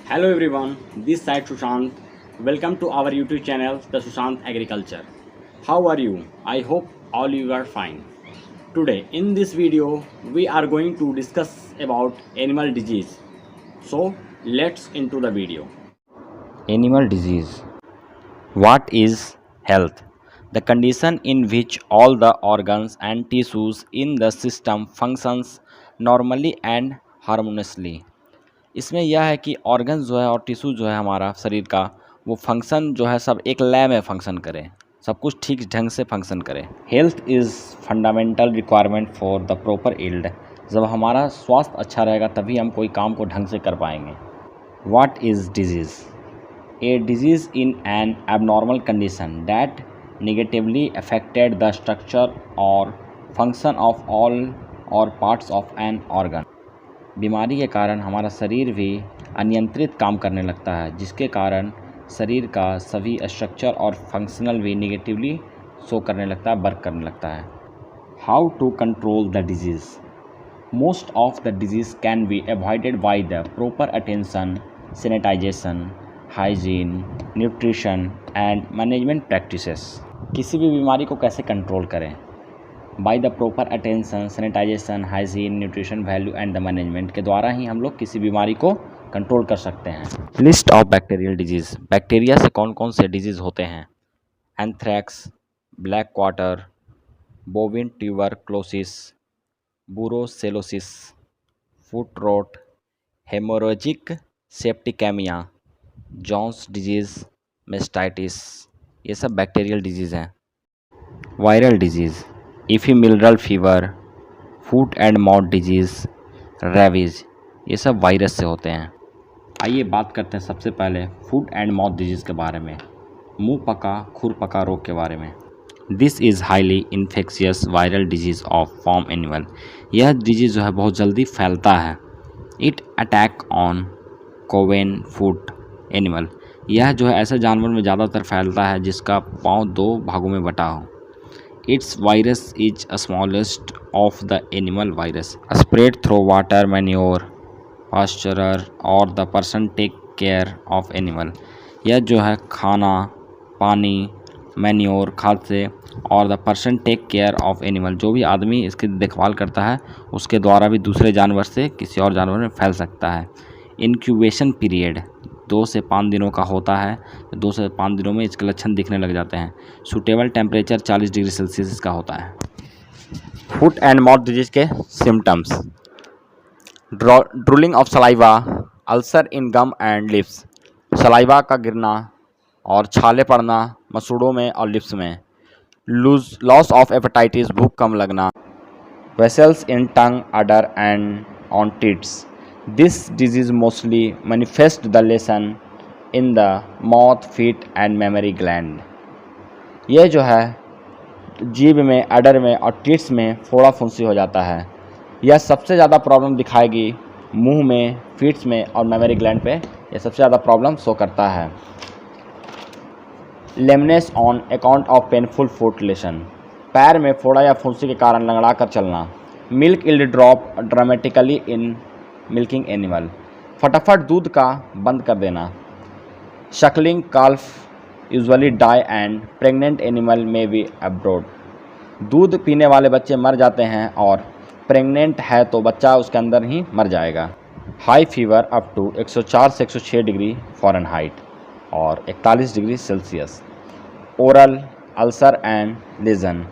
Hello everyone, this side Sushant. Welcome to our YouTube channel, The Sushant Agriculture. How are you? I hope all you are fine. Today in this video, we are going to discuss about animal disease. So let's into the video. Animal disease. What is health? The condition in which all the organs and tissues in the system functions normally and harmoniously. इसमें यह है कि organs जो है और tissue जो है हमारा शरीर का वो फंक्शन जो है सब एक लय में फंक्शन करे, सब कुछ ठीक ढंग से फंक्शन करे। Health is fundamental requirement for the proper yield. जब हमारा स्वास्थ्य अच्छा रहेगा तभी हम कोई काम को ढंग से कर पाएंगे। What is disease? A disease in an abnormal condition that negatively affected the structure or function of all or parts of an organ। बीमारी के कारण हमारा शरीर भी अनियंत्रित काम करने लगता है, जिसके कारण शरीर का सभी स्ट्रक्चर और फंक्शनल भी निगेटिवली शो करने लगता है, वर्क करने लगता है। How to control the disease? Most of the disease can be avoided by the proper attention, sanitisation, hygiene, nutrition and management practices. किसी भी बीमारी को कैसे कंट्रोल करें? By the proper attention, sanitisation, hygiene, nutrition, value and the management के द्वारा ही हम लोग किसी बीमारी को कंट्रोल कर सकते हैं। List of bacterial disease. Bacteria से कौन कौन से डिजीज़ होते हैं? Anthrax, black quarter, bovine tuberculosis, brucellosis, foot rot, haemorrhagic septicaemia, Johne's disease, mastitis, ये सब बैक्टीरियल डिजीज़ हैं। Viral disease, ephemeral fever, foot and mouth disease, rabies, ये सब वायरस से होते हैं। आइए बात करते हैं सबसे पहले फूट एंड माउथ डिजीज़ के बारे में, मुंह पका खुर पका रोग के बारे में। This is highly infectious viral disease of farm animal. यह डिजीज़ जो है बहुत जल्दी फैलता है। It attack on cloven foot animal. यह जो है ऐसे जानवर में ज़्यादातर फैलता है जिसका पाँव दो भागों में बटा हो। Its virus is smallest of the animal virus, spread through water, manure, pasture और the person take care of animal. यह जो है खाना, पानी, मैन्योर, खाद से, और the person take care of animal, जो भी आदमी इसकी देखभाल करता है उसके द्वारा भी दूसरे जानवर से किसी और जानवर में फैल सकता है। इंक्यूबेशन पीरियड 2 से 5 दिनों का होता है। 2 से 5 दिनों में इसके लक्षण दिखने लग जाते हैं। सूटेबल टेम्परेचर 40 डिग्री सेल्सियस इसका होता है। फुट एंड माउथ डिजीज के symptoms: drooling of saliva, ulcer in gum and lips, saliva का गिरना और छाले पड़ना मसूड़ों में और लिप्स में। लॉस ऑफ एपेटाइटिस, भूख कम लगना। Vessels in tongue, order and on tits. This disease mostly manifests the lesion in the mouth, feet and mammary gland। यह जो है जीभ में, अडर में और टिट्स में फोड़ा फुंसी हो जाता है। यह सबसे ज़्यादा प्रॉब्लम दिखाएगी मुंह में, फीट्स में और मेमोरी ग्लैंड पे यह सबसे ज़्यादा प्रॉब्लम शो करता है। Lameness on account of painful foot lesion, पैर में फोड़ा या फुंसी के कारण लंगड़ा कर चलना। Milk yield drop dramatically in milking animal, फटाफट दूध का बंद कर देना। Suckling calf usually die and pregnant animal में बी अब्रोड। दूध पीने वाले बच्चे मर जाते हैं और प्रेग्नेंट है तो बच्चा उसके अंदर ही मर जाएगा। हाई फीवर अप टू 104 से 106 डिग्री फ़ारेनहाइट और 41 degree Celsius. Oral ulcer and lesion,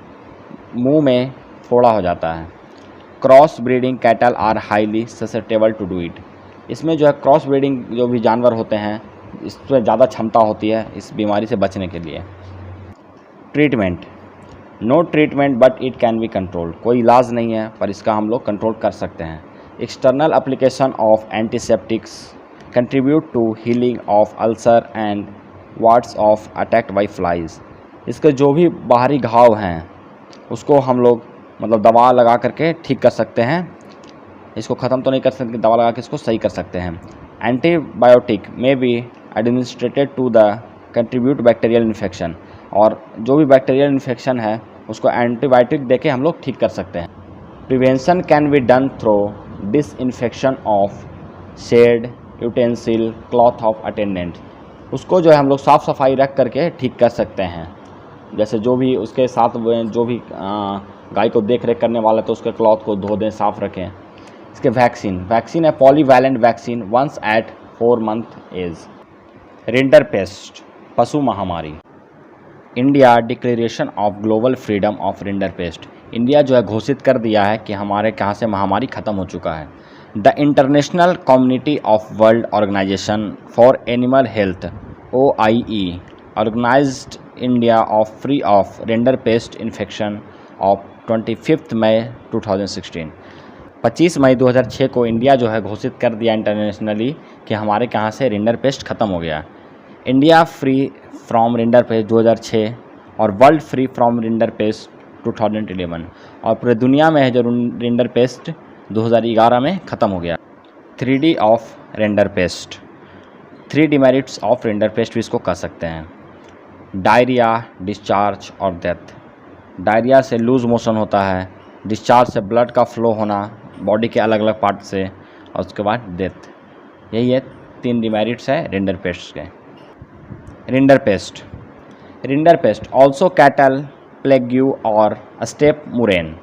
मुंह में फोड़ा हो जाता है। Cross breeding cattle are highly susceptible to do it. इसमें जो है क्रॉस ब्रीडिंग जो भी जानवर होते हैं इसमें ज़्यादा क्षमता होती है इस बीमारी से बचने के लिए। Treatment: no treatment but it can be controlled. कोई इलाज नहीं है पर इसका हम लोग कंट्रोल कर सकते हैं। External application of antiseptics contribute to healing of ulcer and wards off attacked by flies. इसके जो भी बाहरी घाव हैं उसको हम लोग मतलब दवा लगा करके ठीक कर सकते हैं। इसको ख़त्म तो नहीं कर सकते, दवा लगा के इसको सही कर सकते हैं। Antibiotic may be administered to the contribute bacterial infection, और जो भी बैक्टीरियल इन्फेक्शन है उसको एंटीबायोटिक देके हम लोग ठीक कर सकते हैं। Prevention can be done through disinfection of shed, utensil, cloth of attendant, उसको जो है हम लोग साफ़ सफाई रख करके ठीक कर सकते हैं। जैसे जो भी उसके साथ जो भी गाय को देख रेख करने वाला तो उसके क्लॉथ को धो दें, साफ़ रखें। इसके वैक्सीन है polyvalent vaccine once at 4 month age. Rinderpest, पशु महामारी। India declaration of global freedom of rinderpest, India जो है घोषित कर दिया है कि हमारे कहाँ से महामारी ख़त्म हो चुका है। The international community of world organisation for animal health OIE organised India of free of rinderpest infection of 25 May 2016। 25 मई 2006 को इंडिया जो है घोषित कर दिया इंटरनेशनली कि हमारे कहाँ से रिंडरपेस्ट ख़त्म हो गया। इंडिया फ्री फ्रॉम रिंडरपेस्ट 2006 और वर्ल्ड फ्री फ्रॉम रिंडरपेस्ट 2011, और पूरे दुनिया में है जो रिंडरपेस्ट 2011 में ख़त्म हो गया। 3D of rinderpest, 3 demerits of rinderpest भी इसको कह सकते हैं। डायरिया, डिस्चार्ज और डेथ। डायरिया से लूज मोशन होता है, डिस्चार्ज से ब्लड का फ्लो होना बॉडी के अलग अलग पार्ट से, और उसके बाद डेथ। यही है 3 डिमेरिट्स है रिंडरपेस्ट के। Rinderpest also cattle plague or steppe murrain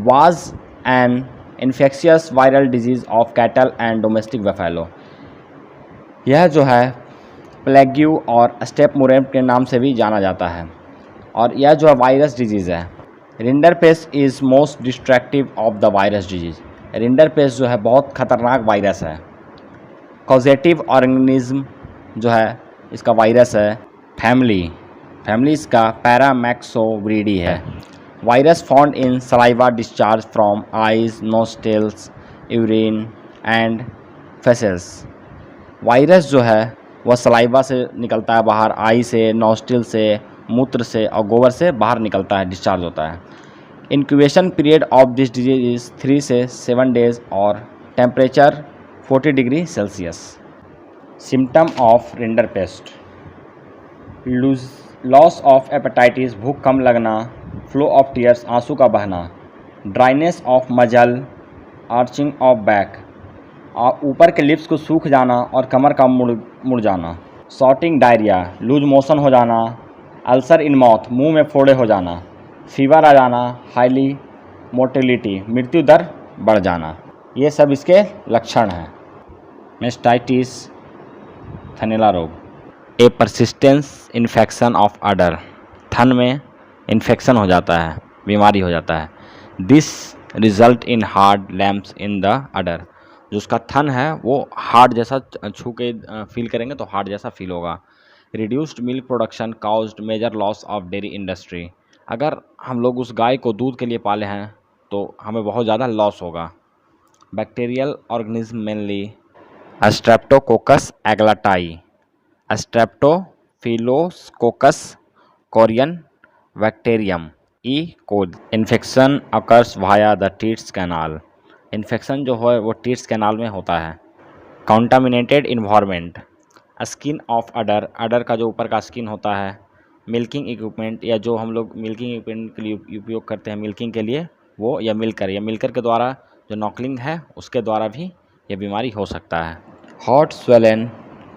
was an infectious viral disease of cattle and domestic buffalo। यह जो है प्लेग्यू और स्टेप मुरेन के नाम से भी जाना जाता है, और यह जो है वायरस डिजीज़ है। Rinderpest is most destructive of the virus disease, rinderpest जो है बहुत ख़तरनाक वायरस है। कॉजेटिव ऑर्गेनिज्म जो है इसका वायरस है फैमिली इसका पैरामैक्सोविरिडी है। Virus found in saliva discharge from eyes, nostrils, urine and faces. Virus जो है वह सलाइवा से निकलता है बाहर, आई से, नोस्ट्रिल से, मूत्र से और गोबर से बाहर निकलता है, डिस्चार्ज होता है। Incubation period of this disease is 3 से 7 डेज और temperature 40 degree Celsius. Symptom of rinderpest, loss of appetite, भूख कम लगना, फ्लो ऑफ टीयर्स, आंसू का बहना, dryness of muzzle, arching of back, ऊपर के लिप्स को सूख जाना और कमर का मुड़ जाना, शॉर्टिंग डायरिया, लूज मोशन हो जाना, अल्सर इन माउथ, मुंह में फोड़े हो जाना, फीवर आ जाना, हाईली मोर्टेलिटी, मृत्यु दर बढ़ जाना। ये सब इसके लक्षण हैं। मेस्टाइटिस, थनैला रोग। ए परसिस्टेंस इन्फेक्शन ऑफ अडर, थन में इन्फेक्शन हो जाता है, बीमारी हो जाता है। This result in hard lumps in the udder, जो उसका थन है वो हार्ड जैसा छू के फील करेंगे तो हार्ड जैसा फील होगा। Reduced milk production caused major loss of dairy industry, अगर हम लोग उस गाय को दूध के लिए पाले हैं तो हमें बहुत ज़्यादा लॉस होगा। Bacterial organism mainly streptococcus agalactiae, staphylococcus corynebacterium E coli. Infection occurs via the teats canal, infection जो है वो टीट्स कैनाल में होता है। Contaminated environment, skin of udder, udder का जो ऊपर का स्किन होता है। मिल्किंग इक्विपमेंट, या जो हम लोग मिल्किंग इक्विपमेंट के लिए उपयोग करते हैं मिल्किंग के लिए, वो या मिल्कर के द्वारा जो नॉकलिंग है उसके द्वारा भी ये बीमारी हो सकता है। Hot swollen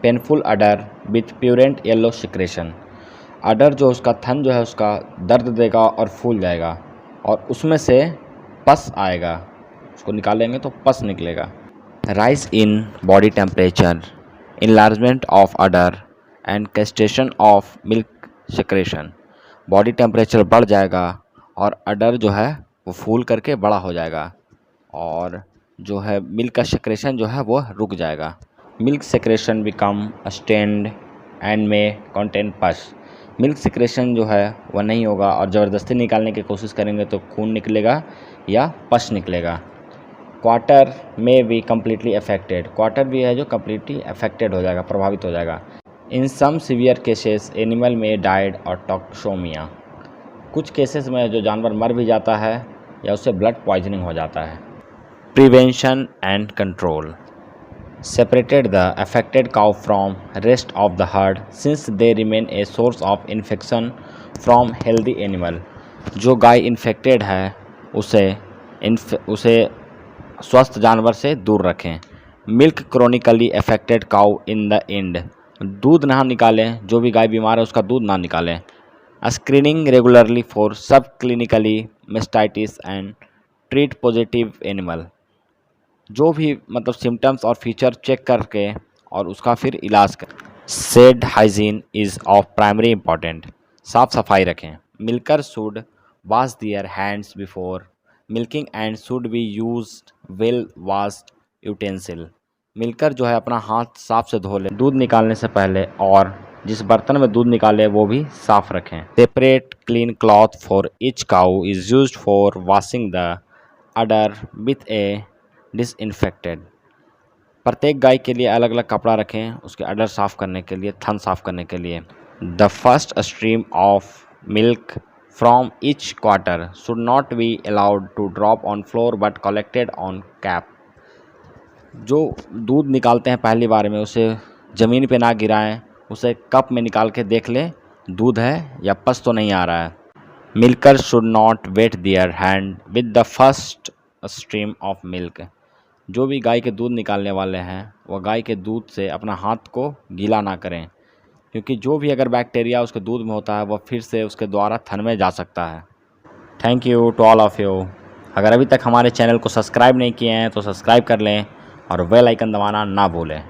painful udder with purulent yellow secretion, udder जो उसका थन जो है उसका दर्द देगा और फूल जाएगा और उसमें से पस आएगा, उसको निकालेंगे तो पस निकलेगा। Rise in body temperature, enlargement of order and castration of milk secretion, body temperature बढ़ जाएगा और अडर जो है वो फूल करके बड़ा हो जाएगा और जो है मिल्क का सिक्रेशन जो है वो रुक जाएगा। Milk secretion become stained and may contain pus, milk secretion जो है वह नहीं होगा और ज़बरदस्ती निकालने की कोशिश करेंगे तो खून निकलेगा या पस निकलेगा। क्वार्टर में भी कम्प्लीटली अफेक्टेड, क्वार्टर भी है जो कम्प्लीटली अफेक्टेड हो जाएगा, प्रभावित हो जाएगा। इन सम सीवियर केसेस एनिमल में डाइड और टॉक्सोमिया, कुछ केसेस में जो जानवर मर भी जाता है या उससे ब्लड पॉइजनिंग हो जाता है। Prevention and control, separated the affected cow from rest of the herd since they remain a source of infection from healthy animal, जो गाय इन्फेक्टेड है उसे स्वस्थ जानवर से दूर रखें। Milk chronically affected cow in the end, दूध ना निकालें, जो भी गाय बीमार है उसका दूध ना निकालें। स्क्रीनिंग रेगुलरली फॉर सब clinically mastitis and treat positive animal, जो भी मतलब सिम्टम्स और फीचर चेक करके और उसका फिर इलाज कर। Said hygiene is of primary important, साफ सफाई रखें। Milker should wash their hands before milking and should be used well washed utensil, milker जो है अपना हाथ साफ से धो लें दूध निकालने से पहले, और जिस बर्तन में दूध निकाले वो भी साफ रखें। Separate clean cloth for each cow is used for washing the order with A disinfected, प्रत्येक गाय के लिए अलग अलग कपड़ा रखें उसके अडर साफ करने के लिए, थन साफ करने के लिए। The first stream of milk from each quarter should not be allowed to drop on floor but collected on cap, जो दूध निकालते हैं पहली बार में उसे ज़मीन पे ना गिराएं, उसे कप में निकाल के देख लें दूध है या पस तो नहीं आ रहा है। Milker should not wet their hand with the first stream of milk, जो भी गाय के दूध निकालने वाले हैं वह गाय के दूध से अपना हाथ को गीला ना करें, क्योंकि जो भी अगर बैक्टीरिया उसके दूध में होता है वह फिर से उसके द्वारा थन में जा सकता है। Thank you to all of you. अगर अभी तक हमारे चैनल को सब्सक्राइब नहीं किए हैं तो सब्सक्राइब कर लें और बेल आइकन दबाना ना भूलें।